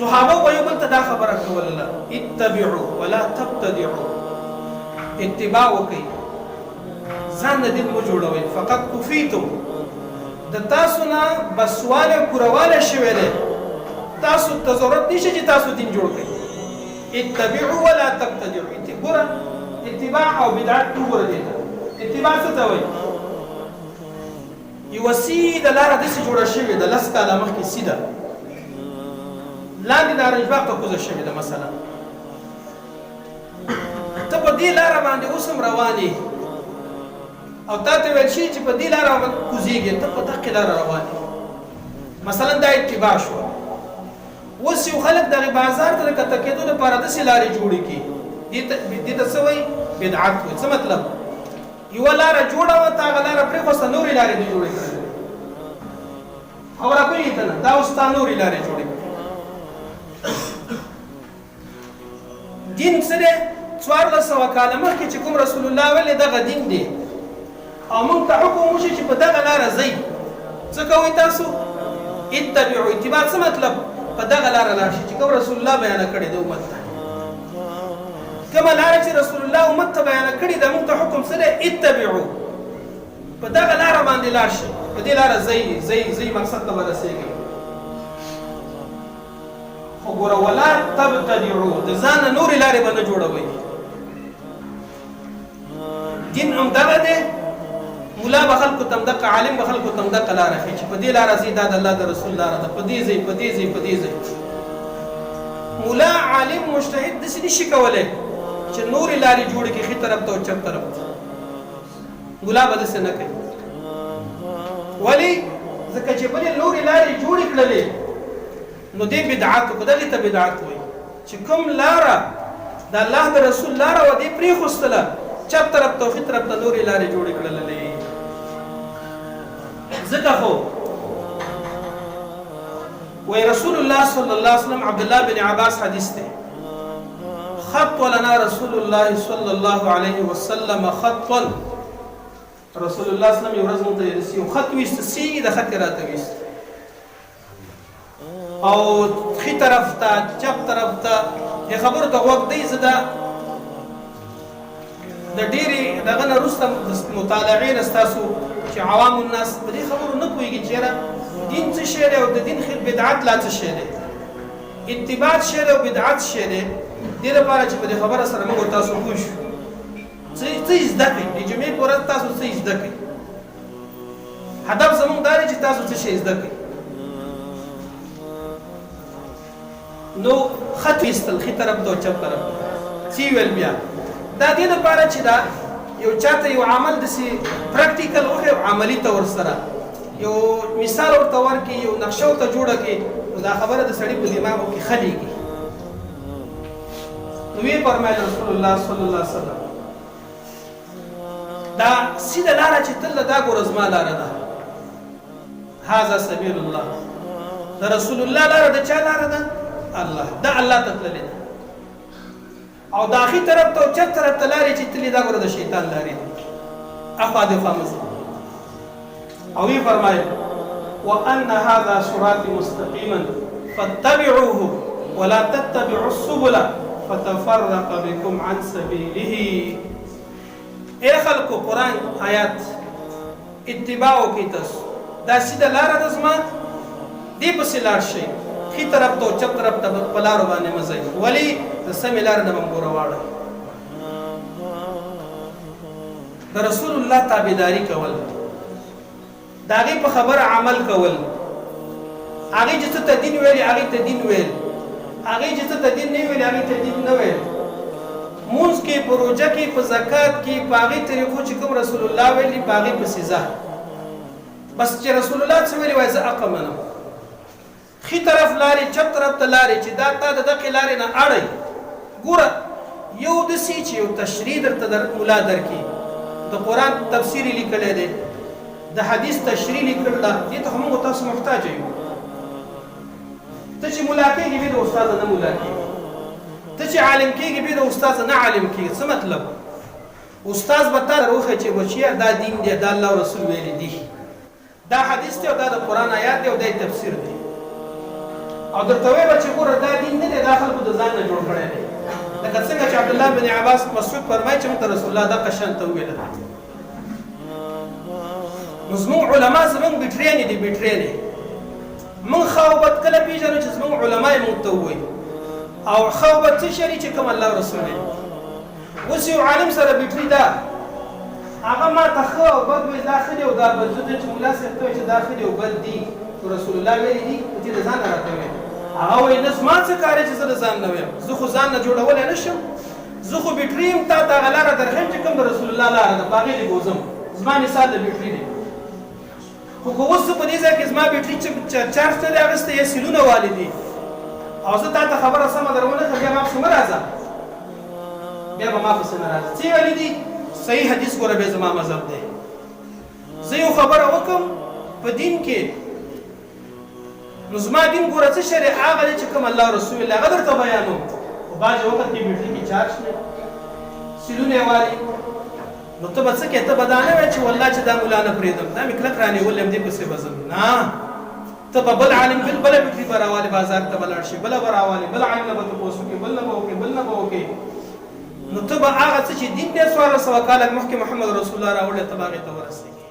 صحابه وایو بل ته دا خبره کوله اتبعوا ولا تبتدعوا اتباع وکي ځان دې مو جوړوي فقط کفیتم د تاسو نه بسواله پرواله شوي دي تاسو ته ضرورت نشي چې تاسو دین جوړ کړئ اتبعوا ولا تبتدعوا اتباع او بدعت وګورئ اتباع څه ته وایي یو سیده لاره داسې جوړه شوې ده لس کاله مخکې سیده لاندې نارنجباغ ته کوزه شوې ده مثلا ته په دې لاره باندې اوس هم روان یې او تا ته ویل شي چې په دې لاره کوزېږې ته په دقې لاره روان یې مثلا دا اتباع شوه اوس یو خلک دغې بازار ته د کته کېدو لپاره داسې لارې جوړې کړي دې ته څه وایي بدعت وایي څه مطلب یوه لاره جوړه وه ته هغه لاره پرېښوسته نورې لارې دې جوړې کړلې خبره پوهېږې ته نه دا اوس تا نورې لارې جوړې کړې دین څه دی 1400 کاله مخکې چې کوم رسول الله ویلې دغه دین دی او موږ ته حکم وشي چې په دغه لاره ځئ څه کوئ تاسو اتبعوا اتباع څه مطلب په دغه لاره لاړ شي چې کوم رسول الله بیانه کړې ده امت ته کومه لاره چې رسول الله امت ته بیانه کړې ده موږ ته حکم څه دی اتبعوا په دغه لاره باندې لاړ شي په دې لاره ځئ مقصد ته به رسېږئ خو ګوره ولا تبتدعوا د ځانه نورې لارې به نه جوړوئ دین هم دغه دی مولا به خلکو ته همدغه عالم به خلکو ته همدغه لاره ښیي چې په دې لاره ځئ دا د الله د رسول لاره ده په دې ځئ په دې ځئ په دې ځئ مولا عالم مجتهد داسې نشي کولی چې نورې لارې جوړې کړي ښي طرف ته او چپ طرف ته مولا به داسې نه کوي ولې ځکه چې بلې نورې لارې جوړې کړلې نو دې بدعت وکړو دغې ته بدعت وایي چې کوم لاره د الله د رسول لاره وه دې پرېښوستله چپ طرف ته او ښي طرف ته نورې لارې جوړې کړلې ځکه خو وی رسول الله صلی الله علیه وسلم عبد الله بن عباس حدیث دی خط لنا رسول الله صلی الله علیه وسلم خطا رسول الله صلی الله علیه وسلم یو ورځ مونږ ته یو خط ویست سی د خط راته ویست او ښي طرف ته چپ طرف ته دې خبرو ته غوږ دی زه د ډېرې دغه نه وروسته مطالعې نه ستاسو چې عوام الناس په دې خبرو نه پوهېږي چې یاره دین څه شی دی او د دین بدعت لا څه شی دی اتباع شی دی او بدعت شی دی دې لپاره چې په دې خبره سره موږ تاسو پوه شو څه زده کړئ د جمعې په ورځ تاسو څه زده کړئ هدف زموږ دا دی چې تاسو څه شی زده کړئ نو خط ویستل ښي طرف ته او چپ طرف ته څه ویل بیا دا دې لپاره چې دا یو چاته یو عمل داسې پراکټیکل وکړي او عملي طور سره یو مثال ورته ورکړي یو نقشه ورته جوړه کړي نو دا خبره د سړي په دماغو کې خلیږي نو ویې فرمایل رسول الله صلی الله علیه وسلم دا سیده لاره چې تل دا ګوره زما لاره ده هذا سبیل الله د رسول الله لاره د چا لاره ده الله دا الله ته تللې ده او د اخی طرف ته او چپ طرف ته لارې چې تللې دا ګوره د شیطان لارې دي اخوا دخوا مه ځه او وی فرمایل وان هذا صراطي مستقيما فاتبعوه ولا تتبعوا السبل فتفرق بكم عن سبيله اے خلقو قرآن آیات اتباعو کی تاسو دا سیده لاره ده زما دې پسې لاړ شئ ښي طرف ته او چپ طرف ته په لارو باندې مه ځئ ولې د سمې لارې نه به م ګوره واړئ د رسول الله تابعداري کول د هغې په خبره عمل کول هغې چې څه ته دین ویلې هغې ته دین ویل هغې چې څه ته دین نه ویلې هغې ته دین نه ویل مونځ کې په روژه کې په زکات کې په هغې طریقو چې کوم رسول الله ویلي په هغې پسې ځه بس چې رسول الله څه ویلي وایي زه حقه منم ښي طرف لارې چپ طرف ته لارې چې دا تا د دغې لارې نه اړئ ګوره یو داسې چې یو تشریح درته ملا درکړي د قرآن تفسیر یې لیکلی دی د حدیث تشریح لیکل ده دې ته خو موږ تاسو محتاج یو ته چې ملا کېږي بیا د استاده نه ملا کېږي ته چې عالم کېږي بیا د استاده نه عالم کېږي څه مطلب استاد به تا روښیي چې بچیه دا دین دی دا الله رسول ویلي دي دا حدیث دی او دا د قرآن آیات دی او دا تفسیر دی او درته وایي چې ګوره دا دین نه دی دا خلکو د ځان نه جوړ کړی دی لکه څنګه چې عبدالله بن عباس مسعود فرمایي چې موږ ته رسول الله دغه شان ته وویل نو زموږ علما زموږ بټرینې دي بټرینې موږ ښه او بد کله پېژنو چې زموږ علما یې موږ ته ووایي او ښه او بد څه شی چې کوم الله رسول دی اوس یو عالم سره بټري ده هغه ما ته ښه او بد وایي دا ښه دی او دا بد زه چې ملا صاحب ته وایي چې دا ښه دی او بد دي رسول الله ویلي دي چې د ځان نه راته وایي هغه وایي نه زما څه کار چې زه د ځان نه وایم زه خو ځان نه جوړولی نه شم زه خو بټري یم تا ته هغه لاره درښیم چې کوم د رسول الله لاره ده په هغې دې بوځم زما مثال د بټري دی خو که اوس زه په دې ځای کې زما بټري چارج نه دی اخیستی یا سیلونه والي دي او زه تا ته خبره سمه در ونه کړم بیا ما پسې مه راځه بیا به ما پسې نه راځه څه ویلي دي صحیح حدیث ګوره بیا زما مذهب دی زه یو خبره وکړم په دین کې نو زما دین ګوره څه شری هغه دی چې کوم الله رسول الله هغه درته بیانوم خو بعضې وخت کې بټري کې چارج نه سیلونه یې والي نو ته به څه کې ته به دا نه وایې چې والله چې دا ملا نه پرېږدم دا مې کلک رانیولی یم دې پسې به ځم نه ته به بل عالم بله بټري به راوالې بازار ته به لاړ شي بله به راوالې بل عالم نه به تپوس وکړې بل نه به وکړې بل نه به وکړې نو ته به هغه څه چې دین دی 1400 کاله مخکې محمد رسول الله راوړی ته به هغې ته ورسېږي